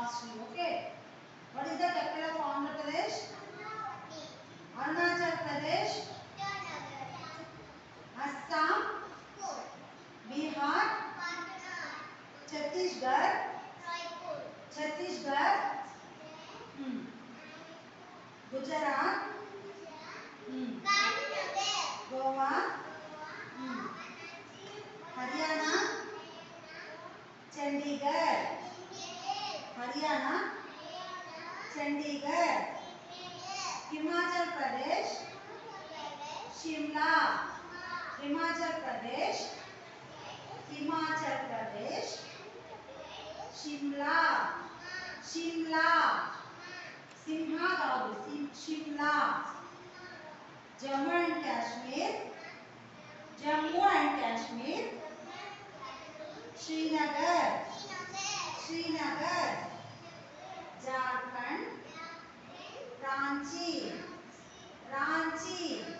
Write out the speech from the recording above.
last name. Okay. What is the capital of Andhra Pradesh? Arunachal Pradesh, Assam, Bihar, Chhattisgarh, Gujarat, Goa, Haryana, Chandigarh, Himachal Pradesh, Shimla, Himachal Pradesh, Shimla, Simha కాదు Shimla, Jammu and Kashmir, Srinagar, Jharkhand, Ranchi,